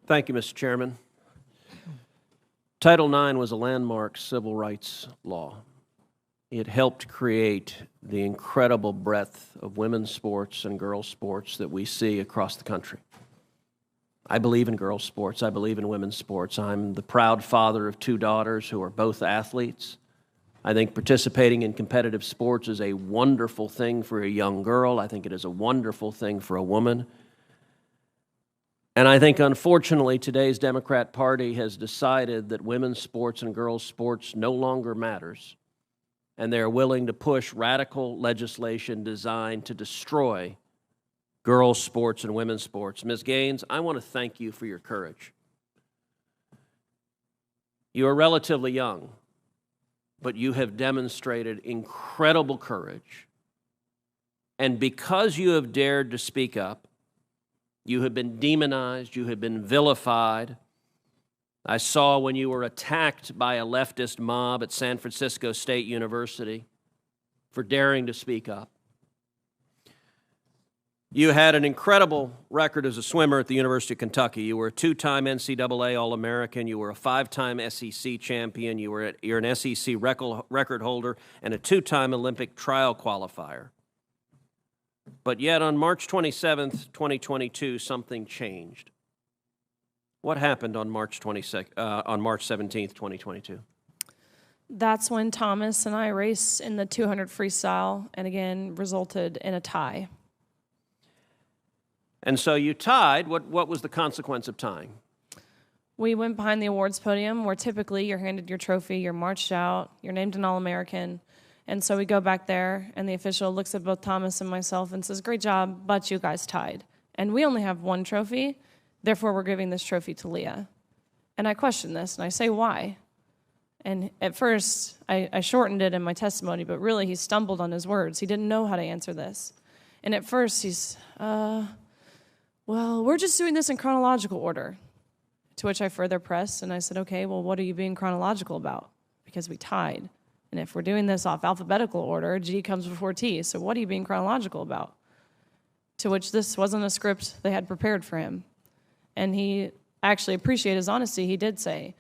Thank you, Mr. Chairman. Title IX was a landmark civil rights law. It helped create the incredible breadth of women's sports and girls' sports that we see across the country. I believe in girls' sports. I believe in women's sports. I'm the proud father of two daughters who are both athletes. I think participating in competitive sports is a wonderful thing for a young girl. I think it is a wonderful thing for a woman. And I think, unfortunately, today's Democrat Party has decided that women's sports and girls' sports no longer matters, and they're willing to push radical legislation designed to destroy girls' sports and women's sports. Ms. Gaines, I want to thank you for your courage. You are relatively young, but you have demonstrated incredible courage. And because you have dared to speak up, you have been demonized, you have been vilified. I saw when you were attacked by a leftist mob at San Francisco State University for daring to speak up. You had an incredible record as a swimmer at the University of Kentucky. You were a two-time NCAA All-American. You were a five-time SEC champion. You're an SEC record holder and a two-time Olympic trial qualifier. But yet on March 27th, 2022, something changed. What happened on March 17th, 2022? That's when Thomas and I raced in the 200 freestyle and again resulted in a tie. And so you tied. What was the consequence of tying? We went behind the awards podium where typically you're handed your trophy, you're marched out, you're named an All-American. And so we go back there, and the official looks at both Thomas and myself and says, "Great job, but you guys tied. And we only have one trophy, therefore we're giving this trophy to Lia." And I question this, and I say, why? And at first, I shortened it in my testimony, but really he stumbled on his words. He didn't know how to answer this. And at first he's, well, we're just doing this in chronological order. To which I further pressed, and I said, okay, well, what are you being chronological about? Because we tied. And if we're doing this off alphabetical order, G comes before T. So what are you being chronological about? To which this wasn't a script they had prepared for him. And he actually appreciated his honesty. He did say,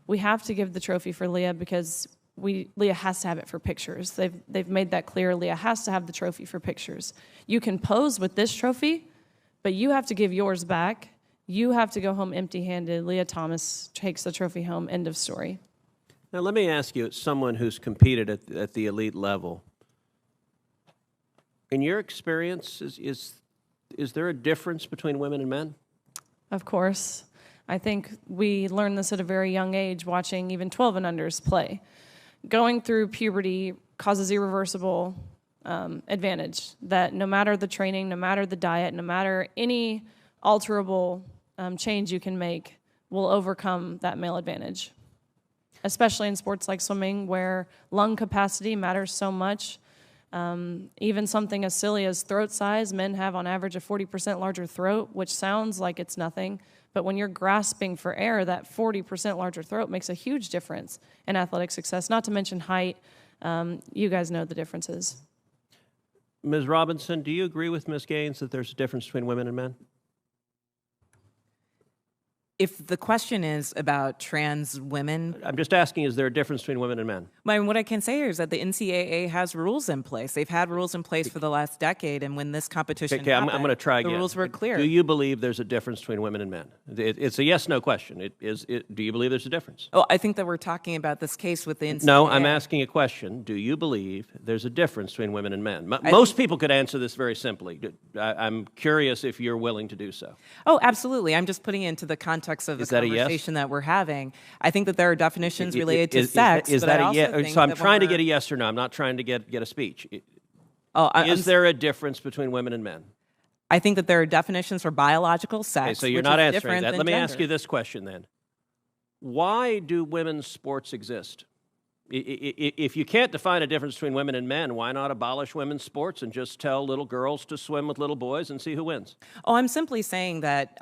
we have to give the trophy for Lia because Lia has to have it for pictures. They've made that clear. Lia has to have the trophy for pictures. You can pose with this trophy, but you have to give yours back. You have to go home empty-handed. Lia Thomas takes the trophy home. End of story. Now, let me ask you, as someone who's competed at the elite level, in your experience, is there a difference between women and men? Of course. I think we learned this at a very young age, watching even 12 and unders play. Going through puberty causes irreversible advantage, that no matter the training, no matter the diet, no matter any alterable change you can make, will overcome that male advantage. Especially in sports like swimming, where lung capacity matters so much. Even something as silly as throat size, men have on average a 40% larger throat, which sounds like it's nothing, but when you're grasping for air, that 40% larger throat makes a huge difference in athletic success, not to mention height. You guys know the differences. Ms. Robinson, do you agree with Ms. Gaines that there's a difference between women and men? If the question is about trans women... I'm just asking, is there a difference between women and men? What I can say is that the NCAA has rules in place. They've had rules in place for the last decade, and when this competition happened, I'm going to try again. The rules were clear. Do you believe there's a difference between women and men? It's a yes-no question. Do you believe there's a difference? Oh, I think that we're talking about this case with the NCAA. No, I'm asking a question. Do you believe there's a difference between women and men? Most people could answer this very simply. I'm curious if you're willing to do so. Oh, absolutely. I'm just putting it into the context of the conversation that we're having. I think that there are definitions related to sex. Is that a yes? So I'm trying to get a yes or no. I'm not trying to get a speech. Is there a difference between women and men? I think that there are definitions for biological sex. Okay, so you're not answering that. Let me ask you this question then. Why do women's sports exist? If you can't define a difference between women and men, why not abolish women's sports and just tell little girls to swim with little boys and see who wins? Oh, I'm simply saying that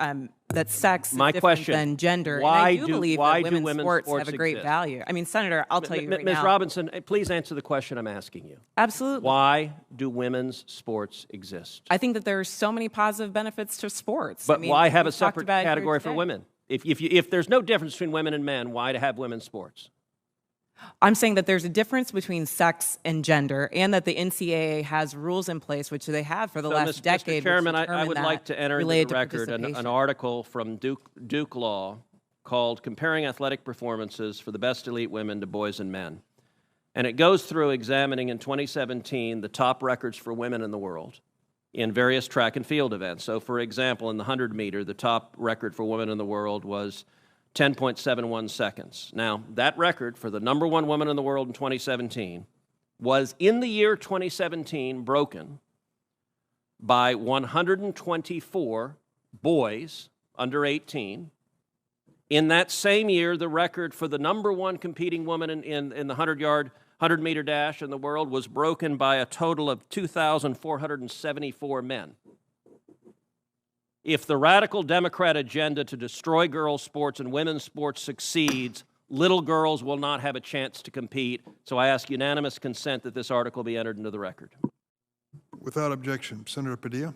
that sex is My different question, than gender. why and I do believe that women's sports have a great exist? value. I mean, Senator, I'll tell you right Ms. now. Robinson, please answer the question I'm asking you. Absolutely. Why do women's sports exist? I think that there are so many positive benefits to sports. But I mean, why have a we've talked separate about it here category for today. women? If there's no difference between women and men, why to have women's sports? I'm saying that there's a difference between sex and gender, and that the NCAA has rules in place, which they have for the last decade. Mr. Chairman, which I would determine like that to enter into related the to record an participation. article from Duke Law called Comparing Athletic Performances for the Best Elite Women to Boys and Men. And it goes through examining in 2017 the top records for women in the world in various track and field events. So, for example, in the 100 meter, the top record for women in the world was 10.71 seconds. Now, that record for the number one woman in the world in 2017 was, in the year 2017, broken by 124 boys under 18. In that same year, the record for the number one competing woman in the 100-meter dash in the world was broken by a total of 2,474 men. If the radical Democrat agenda to destroy girls' sports and women's sports succeeds, little girls will not have a chance to compete. So I ask unanimous consent that this article be entered into the record. Without objection. Senator Padilla.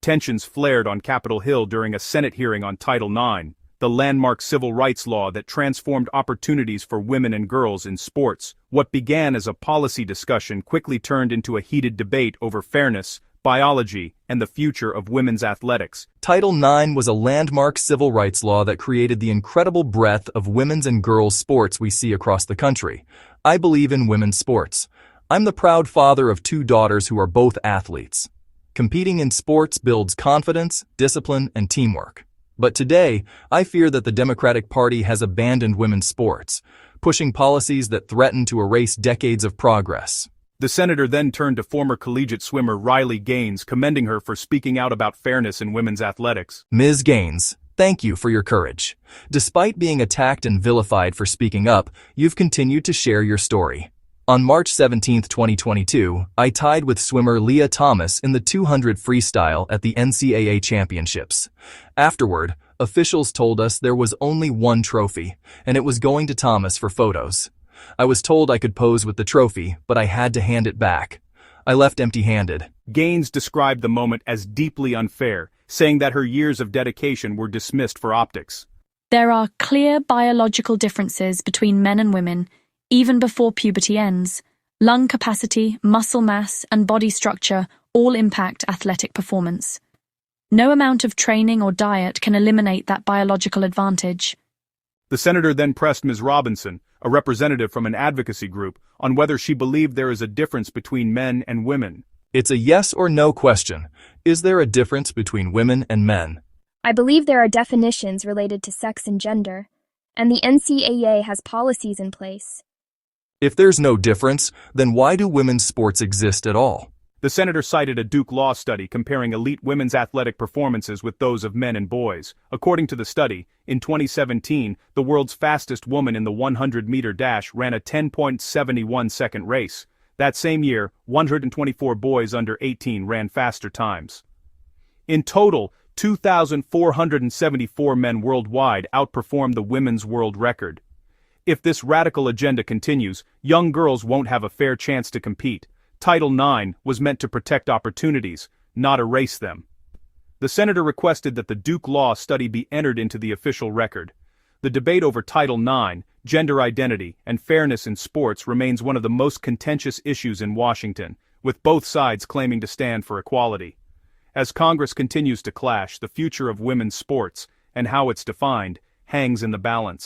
Tensions flared on Capitol Hill during a Senate hearing on Title IX, the landmark civil rights law that transformed opportunities for women and girls in sports. What began as a policy discussion quickly turned into a heated debate over fairness, biology, and the future of women's athletics. Title IX was a landmark civil rights law that created the incredible breadth of women's and girls' sports we see across the country. I believe in women's sports. I'm the proud father of 2 daughters who are both athletes. Competing in sports builds confidence, discipline, and teamwork. But today, I fear that the Democratic Party has abandoned women's sports, pushing policies that threaten to erase decades of progress. The senator then turned to former collegiate swimmer Riley Gaines, commending her for speaking out about fairness in women's athletics. Ms. Gaines, thank you for your courage. Despite being attacked and vilified for speaking up, you've continued to share your story. On March 17, 2022, I tied with swimmer Lia Thomas in the 200 freestyle at the NCAA championships. Afterward, officials told us there was only one trophy, and it was going to Thomas for photos. I was told I could pose with the trophy, but I had to hand it back. I left empty-handed. Gaines described the moment as deeply unfair, saying that her years of dedication were dismissed for optics. There are clear biological differences between men and women, even before puberty ends. Lung capacity, muscle mass, and body structure all impact athletic performance. No amount of training or diet can eliminate that biological advantage. The senator then pressed Ms. Robinson, a representative from an advocacy group, on whether she believed there is a difference between men and women. It's a yes or no question. Is there a difference between women and men? I believe there are definitions related to sex and gender, and the NCAA has policies in place. If there's no difference, then why do women's sports exist at all? The senator cited a Duke Law study comparing elite women's athletic performances with those of men and boys. According to the study, in 2017, the world's fastest woman in the 100-meter dash ran a 10.71-second race. That same year, 124 boys under 18 ran faster times. In total, 2,474 men worldwide outperformed the women's world record. If this radical agenda continues, young girls won't have a fair chance to compete. Title IX was meant to protect opportunities, not erase them. The senator requested that the Duke Law study be entered into the official record. The debate over Title IX, gender identity, and fairness in sports remains one of the most contentious issues in Washington, with both sides claiming to stand for equality. As Congress continues to clash, the future of women's sports, and how it's defined, hangs in the balance.